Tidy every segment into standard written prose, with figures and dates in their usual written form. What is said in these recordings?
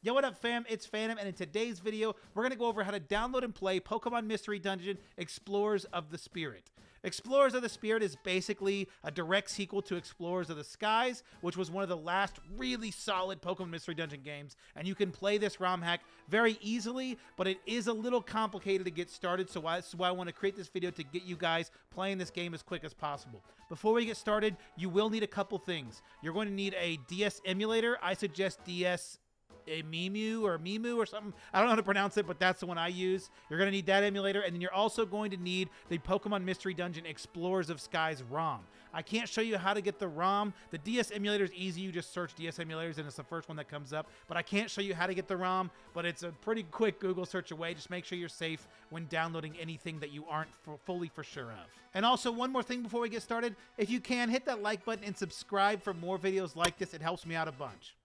Yo, what up, fam? It's Phantom, and in today's video, we're going to go over how to download and play Pokemon Mystery Dungeon Explorers of the Spirit. Explorers of the Spirit is basically a direct sequel to Explorers of the Skies, which was one of the last really solid Pokemon Mystery Dungeon games, and you can play this ROM hack very easily, but it is a little complicated to get started, so that's why I want to create this video to get you guys playing this game as quick as possible. Before we get started, you will need a couple things. You're going to need a DS emulator. I suggest DS Mimu or something. I don't know how to pronounce it, but that's the one I use. You're going to need that emulator, and then you're also going to need the Pokemon Mystery Dungeon Explorers of Skies ROM. I can't show you how to get the ROM. The DS emulator is easy. You just search DS emulators, and it's the first one that comes up. But I can't show you how to get the ROM, but it's a pretty quick Google search away. Just make sure you're safe when downloading anything that you aren't fully for sure of. And also, one more thing before we get started. If you can, hit that like button and subscribe for more videos like this. It helps me out a bunch.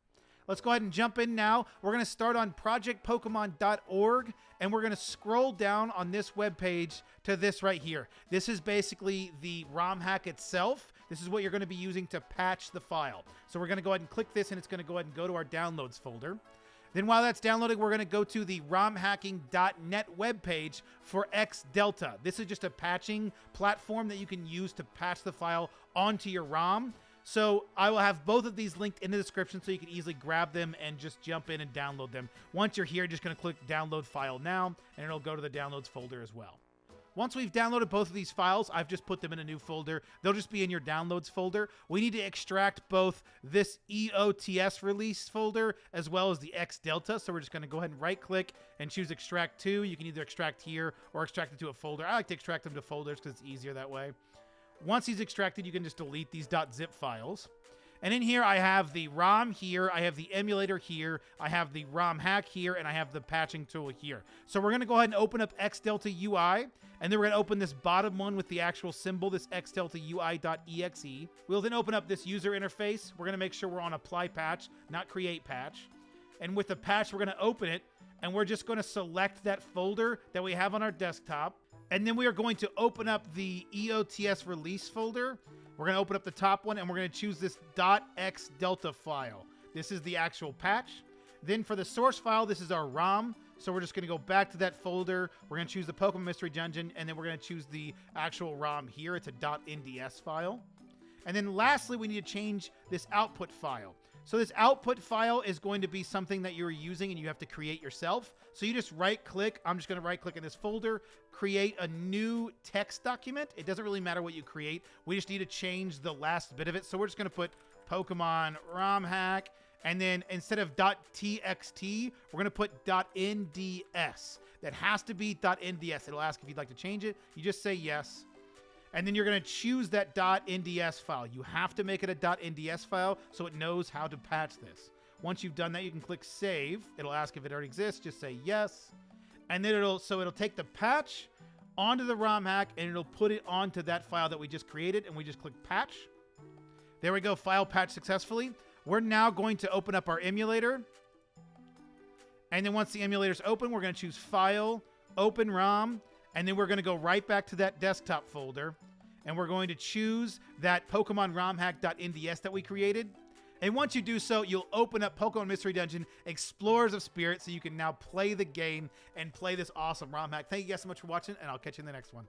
Let's go ahead and jump in now. We're going to start on projectpokemon.org, and we're going to scroll down on this webpage to this right here. This is basically the ROM hack itself. This is what you're going to be using to patch the file. So we're going to go ahead and click this, and it's going to go ahead and go to our downloads folder. Then while that's downloading, we're going to go to the romhacking.net webpage for XDelta. This is just a patching platform that you can use to patch the file onto your ROM. So I will have both of these linked in the description so you can easily grab them and just jump in and download them. Once you're here, you're just going to click download file now, and it'll go to the downloads folder as well. Once we've downloaded both of these files, I've just put them in a new folder. They'll just be in your downloads folder. We need to extract both this EOTS release folder as well as the XDelta. So we're just going to go ahead and right click and choose extract to. You can either extract here or extract it to a folder. I like to extract them to folders because it's easier that way. Once he's extracted, you can just delete these .zip files. And in here, I have the ROM here, I have the emulator here, I have the ROM hack here, and I have the patching tool here. So we're going to go ahead and open up XDelta UI, and then we're going to open this bottom one with the actual symbol, this XDelta UI.exe. We'll then open up this user interface. We're going to make sure we're on apply patch, not create patch. And with the patch, we're going to open it, and we're just going to select that folder that we have on our desktop. And then we are going to open up the EOTS release folder. We're going to open up the top one, and we're going to choose this .xdelta file. This is the actual patch. Then for the source file, this is our ROM. So we're just going to go back to that folder. We're going to choose the Pokemon Mystery Dungeon, and then we're going to choose the actual ROM here. It's a .nds file. And then lastly, we need to change this output file. So this output file is going to be something that you're using and you have to create yourself. So you just right click. I'm just going to right click in this folder, create a new text document. It doesn't really matter what you create. We just need to change the last bit of it. So we're just going to put Pokemon ROM hack. And then instead of .txt, we're going to put .nds. That has to be .nds. It'll ask if you'd like to change it. You just say yes. And then you're going to choose that .nds file. You have to make it a .nds file so it knows how to patch this. Once you've done that, you can click save. It'll ask if it already exists. Just say yes. And then it'll take the patch onto the ROM hack, and it'll put it onto that file that we just created, and we just click patch. There we go, file patched successfully. We're now going to open up our emulator. And then once the emulator's open, we're going to choose File, Open ROM. And then we're going to go right back to that desktop folder, and we're going to choose that Pokemon ROMhack.nds that we created. And once you do so, you'll open up Pokemon Mystery Dungeon Explorers of Spirit, so you can now play the game and play this awesome ROM hack. Thank you guys so much for watching, and I'll catch you in the next one.